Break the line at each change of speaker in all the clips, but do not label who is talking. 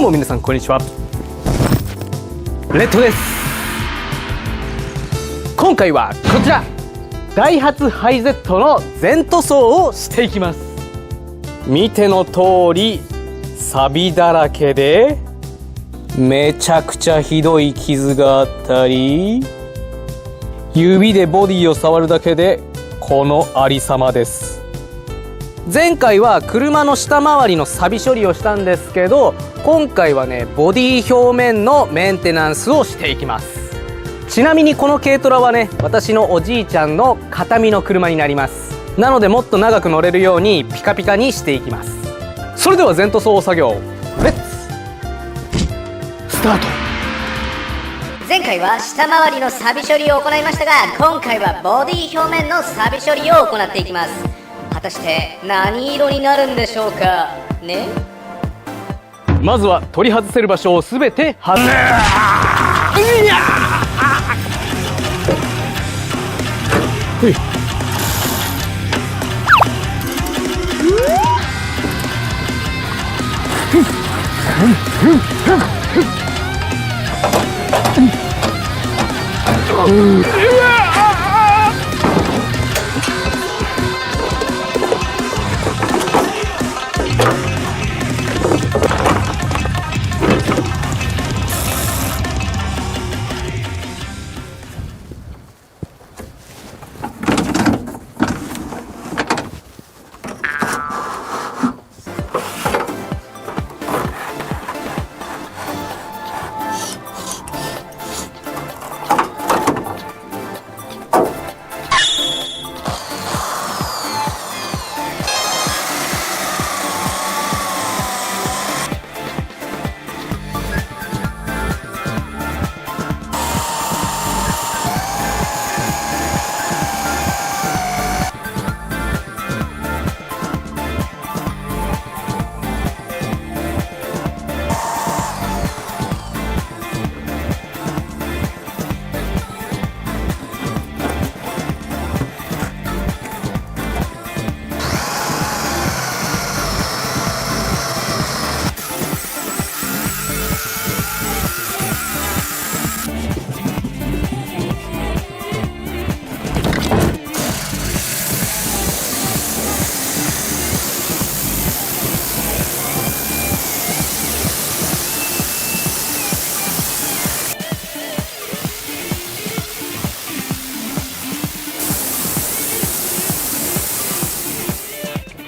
も皆さんこんにちは、レッドです。今回はこちらダイハツハイゼットの全塗装をしていきます。見ての通り錆だらけでめちゃくちゃひどい傷があったり、指でボディを触るだけでこのありさまです。前回は車の下回りの錆処理をしたんですけど、今回はねボディ表面のメンテナンスをしていきます。ちなみにこの軽トラはね、私のおじいちゃんの形見の車になります。なのでもっと長く乗れるようにピカピカにしていきます。それでは全塗装作業レッツスタート。
前回は下回りの錆処理を行いましたが、今回はボディ表面の錆処理を行っていきます。果たして何色になるんでしょうかね。
まずは取り外せる場所をすべて外す。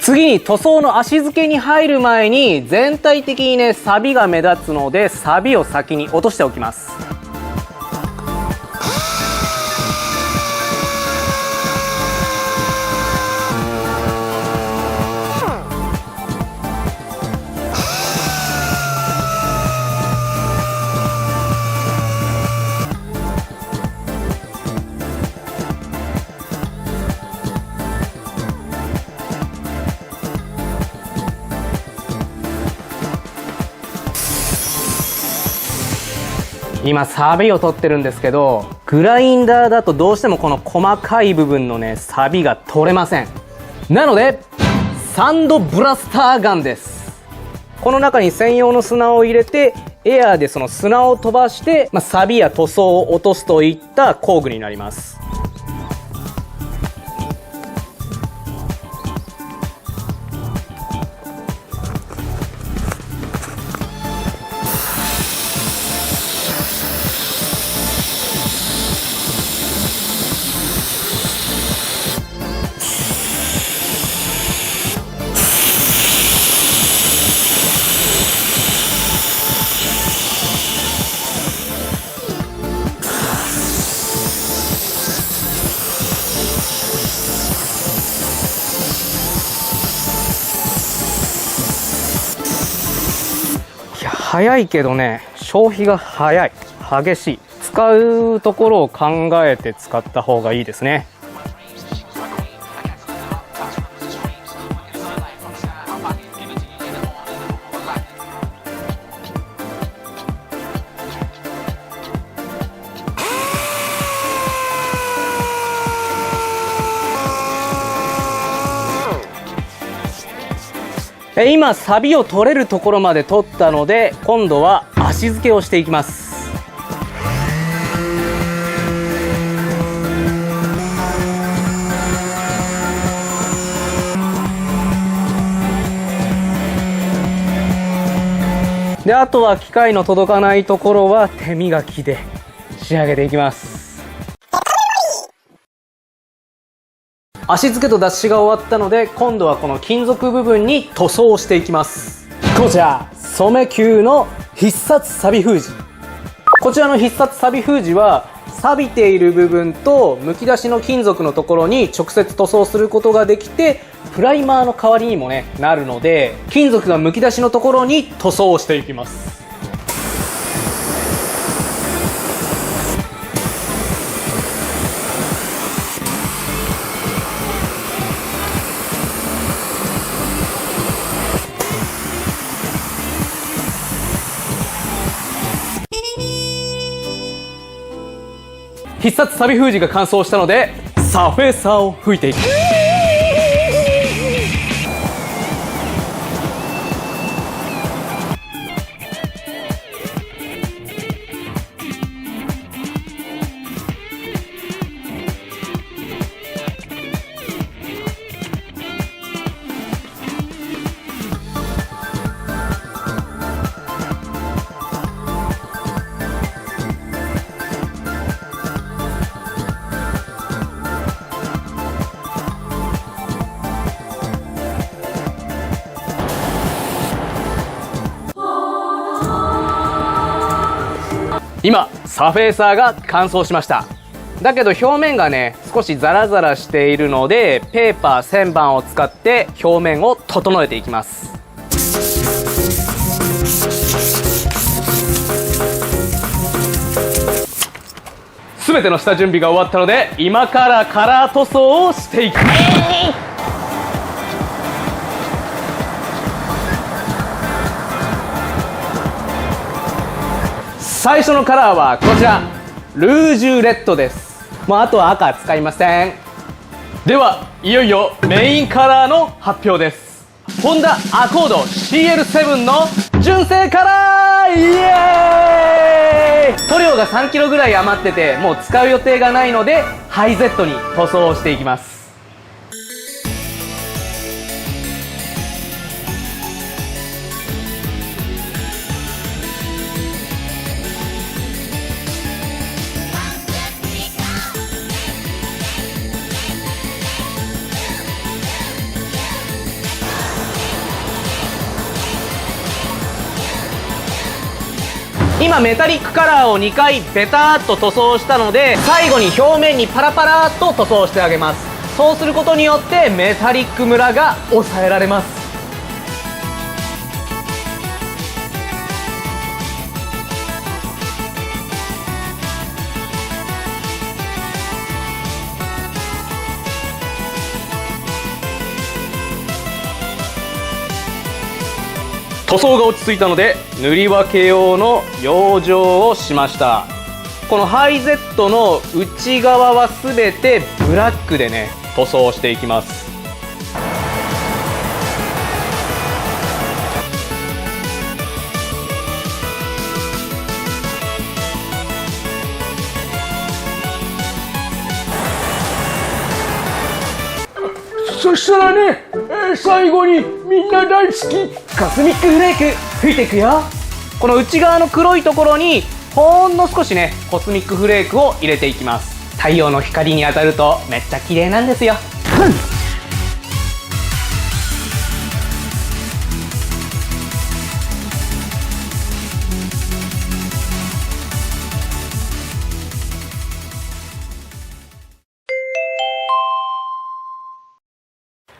次に塗装の足付けに入る前に全体的にね錆が目立つので、錆を先に落としておきます。今錆を取ってるんですけど、グラインダーだとどうしてもこの細かい部分のね錆が取れません。なのでサンドブラスターガンです。この中に専用の砂を入れてエアーでその砂を飛ばして、錆や塗装を落とすといった工具になります。早いけどね、消費が早い、激しい。使うところを考えて使った方がいいですね。今サビを取れるところまで取ったので、今度は足付けをしていきます。で、あとは機械の届かないところは手磨きで仕上げていきます。足付けと脱脂が終わったので、今度はこの金属部分に塗装をしていきます。こちら染球の必殺錆封じ。こちらの必殺錆封じは錆びている部分とむき出しの金属のところに直接塗装することができて、プライマーの代わりにもなるので、金属がむき出しのところに塗装をしていきます。必殺錆封じが完走したので、サフェーサーを吹いていく。今サフェーサーが乾燥しました。だけど表面が少しザラザラしているので、ペーパー旋盤を使って表面を整えていきます。全ての下準備が終わったので、今からカラー塗装をしていく。最初のカラーはこちら、ルージュレッドです。もうあとは赤使いません。ではいよいよメインカラーの発表です。ホンダアコード CL7 の純正カラー、イエーイ。塗料が 3kg ぐらい余ってて、もう使う予定がないのでハイゼットに塗装をしていきます。今メタリックカラーを2回ベターっと塗装したので、最後に表面にパラパラっと塗装してあげます。そうすることによってメタリックムラが抑えられます。塗装が落ち着いたので塗り分け用の養生をしました。このハイゼットの内側は全てブラックで塗装していきます。そしたら最後にみんな大好きコスミックフレーク吹いていくよ。この内側の黒いところにほんの少しコスミックフレークを入れていきます。太陽の光に当たるとめっちゃ綺麗なんですよ。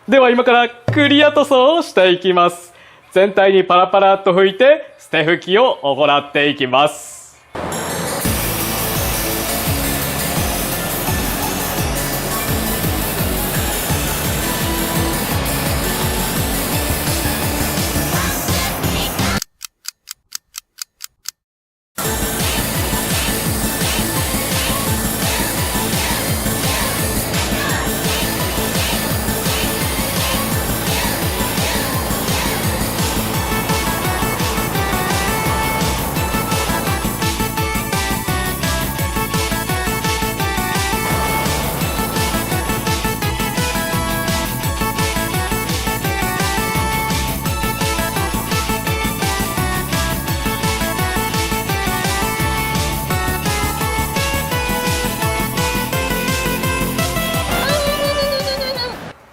では今からクリア塗装をしていきます。全体にパラパラっと拭いて捨て拭きを行っていきます。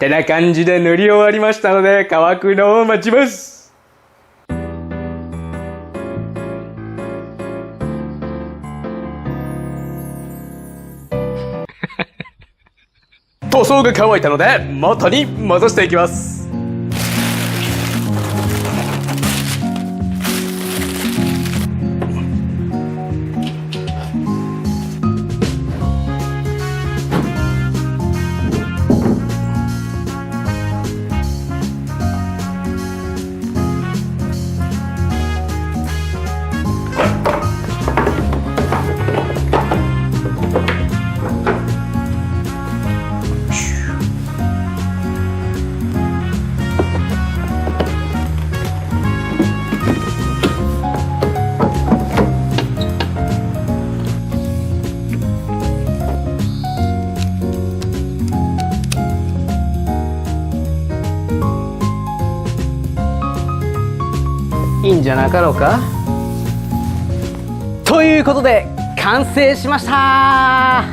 てな感じで塗り終わりましたので乾くのを待ちます。塗装が乾いたので元に戻していきます。いいんじゃなかろうか。ということで完成しました。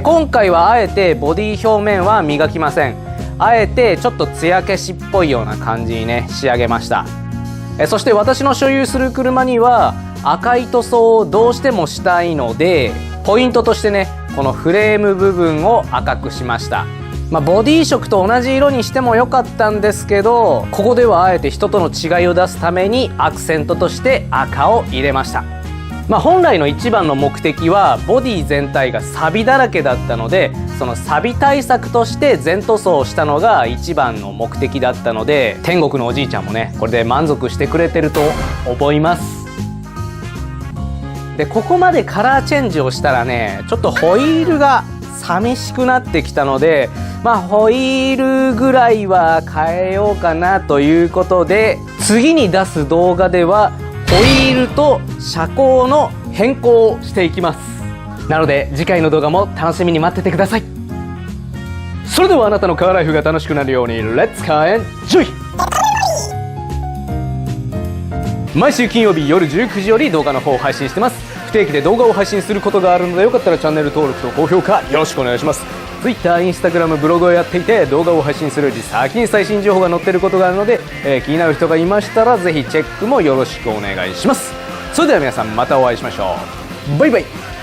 今回はあえてボディ表面は磨きません。あえてちょっと艶消しっぽいような感じにね仕上げました。そして私の所有する車には赤い塗装をどうしてもしたいので、ポイントとしてねこのフレーム部分を赤くしました。ボディ色と同じ色にしてもよかったんですけど、ここではあえて人との違いを出すためにアクセントとして赤を入れました。本来の一番の目的はボディ全体が錆だらけだったので、その錆対策として全塗装をしたのが一番の目的だったので、天国のおじいちゃんもねこれで満足してくれてると思います。でここまでカラーチェンジをしたらねちょっとホイールが寂しくなってきたので、ホイールぐらいは変えようかなということで、次に出す動画ではホイールと車高の変更をしていきます。なので次回の動画も楽しみに待っててください。それではあなたのカーライフが楽しくなるようにレッツカーエンジョイ。毎週金曜日夜19時より動画の方を配信してます。不定期で動画を配信することがあるので、よかったらチャンネル登録と高評価よろしくお願いします。Twitter、Instagram、ブログをやっていて動画を配信するより先に最新情報が載っていることがあるので、気になる人がいましたらぜひチェックもよろしくお願いします。それでは皆さんまたお会いしましょう。バイバイ。